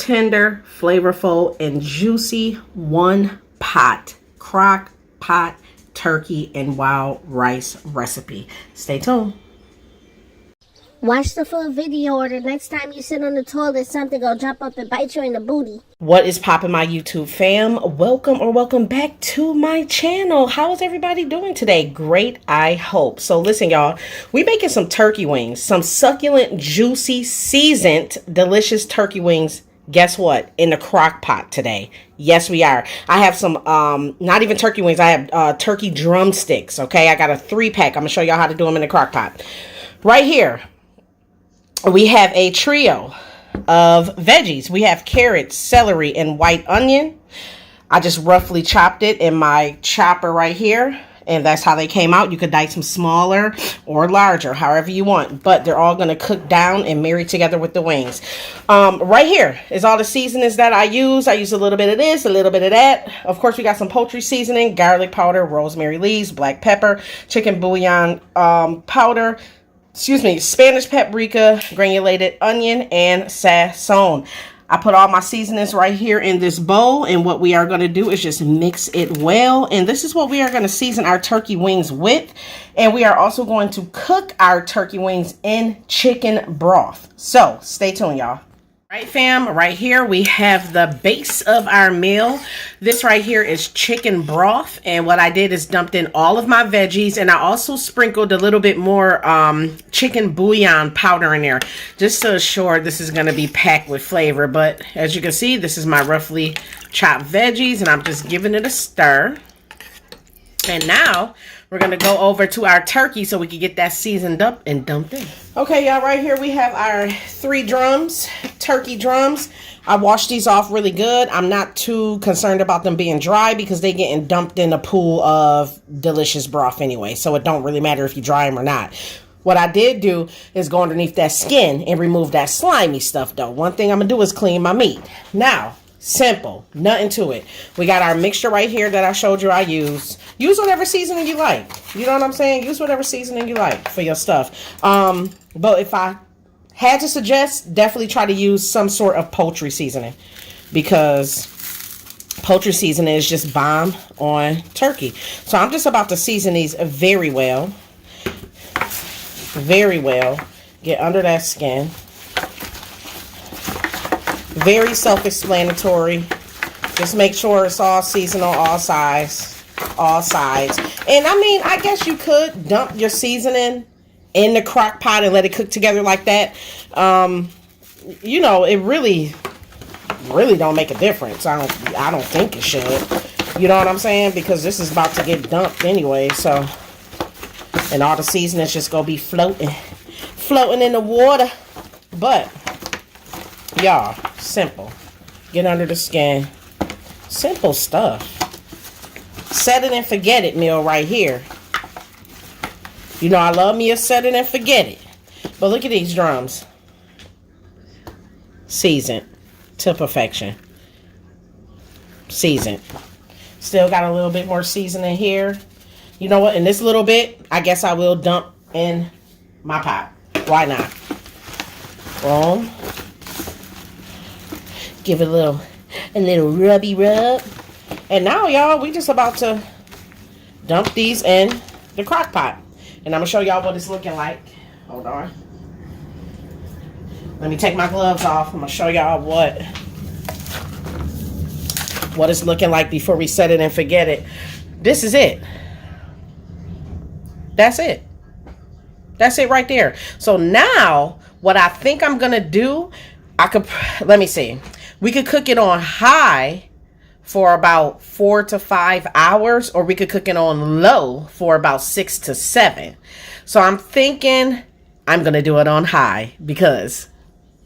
tender, flavorful, and juicy one pot crock pot turkey and wild rice recipe. Stay tuned. Watch the full video, or the next time you sit on the toilet, something will jump up and bite you in the booty. What is poppin', my YouTube fam? Welcome back to my channel. How is everybody doing today? Great, I hope. So listen, y'all, we making some turkey wings, some succulent, juicy, seasoned, delicious turkey wings. Guess what? In the crock pot today. Yes, we are. I have some, not even turkey wings. I have turkey drumsticks, okay? I got a 3-pack. I'm gonna show y'all how to do them in the crock pot. Right here, we have a trio of veggies. We have carrots, celery, and white onion. I just roughly chopped it in my chopper right here. And that's how they came out. You could dice them smaller or larger, however you want. But they're all going to cook down and marry together with the wings. Right here is all the seasonings that I use. I use a little bit of this, a little bit of that. Of course, we got some poultry seasoning, garlic powder, rosemary leaves, black pepper, chicken bouillon powder, Spanish paprika, granulated onion, and sazon. I put all my seasonings right here in this bowl, and what we are going to do is just mix it well. And this is what we are going to season our turkey wings with. And we are also going to cook our turkey wings in chicken broth. So stay tuned, y'all. Right, fam, right here we have the base of our meal. This right here is chicken broth, and what I did is dumped in all of my veggies, and I also sprinkled a little bit more chicken bouillon powder in there, just to assure this is going to be packed with flavor. But as you can see, this is my roughly chopped veggies, and I'm just giving it a stir. And now we're going to go over to our turkey so we can get that seasoned up and dumped in. Okay, y'all, right here we have our 3 drums, turkey drums. I washed these off really good. I'm not too concerned about them being dry because they getting dumped in a pool of delicious broth anyway. So it don't really matter if you dry them or not. What I did do is go underneath that skin and remove that slimy stuff though. One thing I'm going to do is clean my meat. Now, simple, nothing to it. We got our mixture right here that I showed you I used. Use whatever seasoning you like. You know what I'm saying? Use whatever seasoning you like for your stuff. But if I had to suggest, definitely try to use some sort of poultry seasoning, because poultry seasoning is just bomb on turkey. So I'm just about to season these very well. Very well. Get under that skin. Very self-explanatory. Just make sure it's all seasoned on all sides. And I mean, I guess you could dump your seasoning in the crock pot and let it cook together like that. You know, it really don't make a difference. I don't think it should. You know what I'm saying? Because this is about to get dumped anyway. So, and all the seasoning's just gonna be floating in the water. But y'all, simple. Get under the skin. Simple stuff. Set it and forget it meal right here. You know I love me a set it and forget it. But look at these drums. Seasoned to perfection. Seasoned. Still got a little bit more seasoning here. You know what? In this little bit, I guess I will dump in my pot. Why not? Boom. Give it a little rubby rub. And now, y'all, we just about to dump these in the crock pot. And I'm going to show y'all what it's looking like. Hold on. Let me take my gloves off. I'm going to show y'all what it's looking like before we set it and forget it. This is it. That's it. That's it right there. So now, what I think I'm going to do, let me see. We could cook it on high for about 4 to 5 hours, or we could cook it on low for about 6 to 7. So I'm thinking I'm going to do it on high because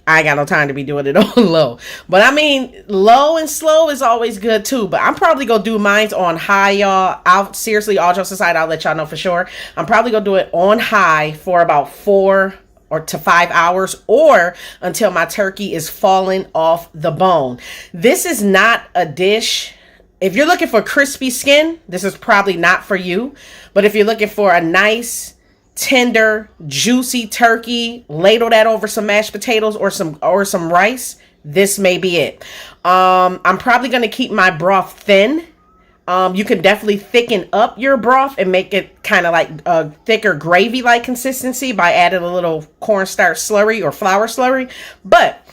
I ain't got no time to be doing it on low. But I mean, low and slow is always good too. But I'm probably going to do mine on high, y'all. Seriously, all jokes aside, I'll let y'all know for sure. I'm probably going to do it on high for about 4 or to 5 hours, or until my turkey is falling off the bone. This is not a dish. If you're looking for crispy skin, this is probably not for you. But if you're looking for a nice, tender, juicy turkey, ladle that over some mashed potatoes or some rice, this may be it. I'm probably going to keep my broth thin. You can definitely thicken up your broth and make it kind of like a thicker gravy-like consistency by adding a little cornstarch slurry or flour slurry. But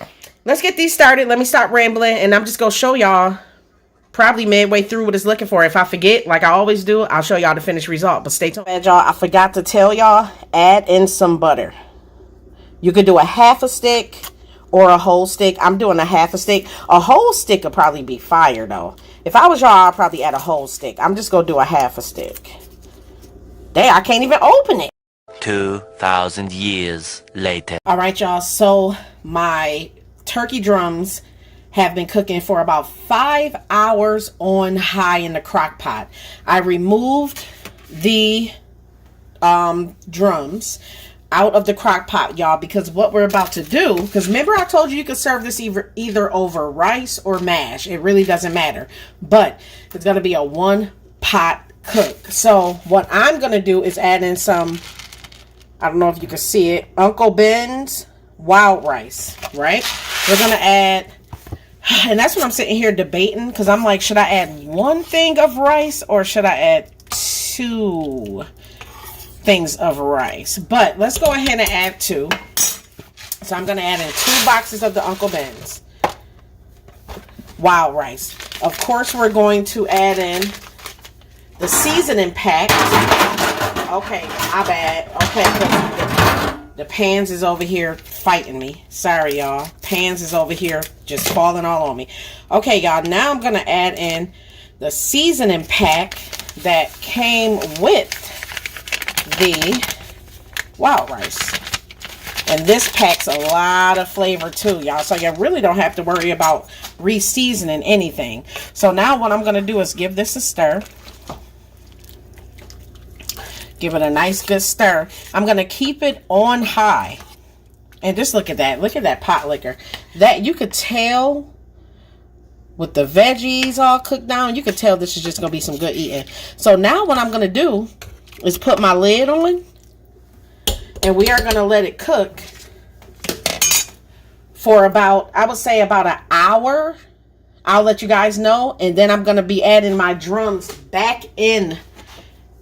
let's get these started. Let me stop rambling, and I'm just going to show y'all probably midway through what it's looking for. If I forget, like I always do, I'll show y'all the finished result. But stay tuned. Y'all, I forgot to tell y'all, add in some butter. You could do a half a stick or a whole stick. I'm doing a half a stick. A whole stick would probably be fire though. If I was y'all, I'd probably add a whole stick. I'm just going to do a half a stick. Dang, I can't even open it. 2,000 years later. All right, y'all. So my turkey drums have been cooking for about 5 hours on high in the crock pot. I removed the drums out of the crock pot, y'all, because what we're about to do, because remember I told you could serve this either over rice or mash. It really doesn't matter, but it's going to be a one pot cook. So what I'm going to do is add in some, I don't know if you can see it, Uncle Ben's wild rice, right? We're going to add, and that's what I'm sitting here debating, because I'm like, should I add one thing of rice or should I add two things of rice? But let's go ahead and add two. So I'm going to add in 2 boxes of the Uncle Ben's wild rice. Of course, we're going to add in the seasoning pack. Okay, my bad. Okay, the pans is over here fighting me. Sorry, y'all. Pans is over here just falling all on me. Okay, y'all. Now I'm going to add in the seasoning pack that came with the wild rice. And this packs a lot of flavor too, y'all. So you really don't have to worry about re-seasoning anything. So now what I'm going to do is give this a stir. Give it a nice good stir. I'm going to keep it on high. And just look at that. Look at that pot liquor. That you could tell with the veggies all cooked down. You could tell this is just going to be some good eating. So now what I'm going to do is put my lid on. And we are going to let it cook for about, I would say about an hour. I'll let you guys know. And then I'm going to be adding my drums back in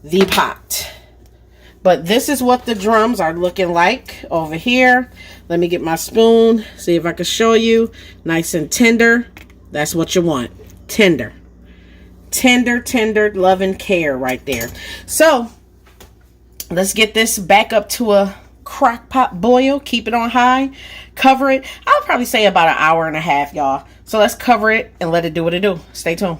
the pot. But this is what the drums are looking like over here. Let me get my spoon. See if I can show you. Nice and tender. That's what you want. Tender. Tender, tender, love and care right there. So let's get this back up to a crock pot boil. Keep it on high. Cover it. I'll probably say about an hour and a half, y'all. So let's cover it and let it do what it do. Stay tuned.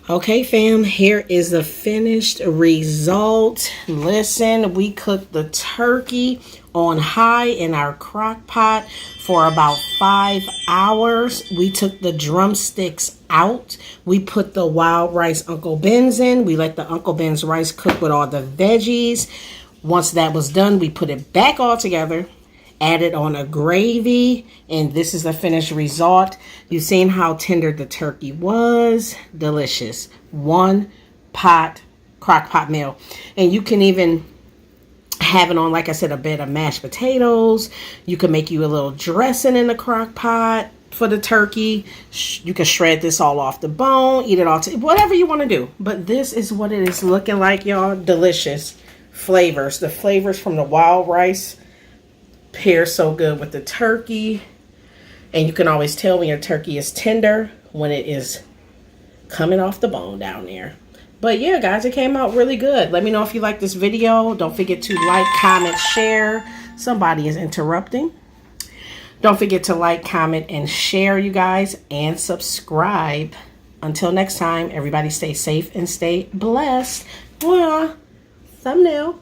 Okay, fam, here is the finished result. Listen, we cooked the turkey on high in our crock pot for about 5 hours. We took the drumsticks out. We put the wild rice Uncle Ben's in. We let the Uncle Ben's rice cook with all the veggies. Once that was done, we put it back all together. Added on a gravy, and this is the finished result. You've seen how tender the turkey was. Delicious. One pot crock pot meal. And you can even have it on, like I said, a bed of mashed potatoes. You can make you a little dressing in the crock pot for the turkey. You can shred this all off the bone, eat it all, whatever you want to do. But this is what it is looking like, y'all. Delicious flavors. The flavors from the wild rice pair so good with the turkey. And you can always tell when your turkey is tender when it is coming off the bone down there. But yeah, guys, it came out really good. Let me know if you like this video. Don't forget to like, comment, share. Somebody is interrupting. Don't forget to like, comment, and share, you guys, and subscribe. Until next time, everybody stay safe and stay blessed. Mwah. Thumbnail.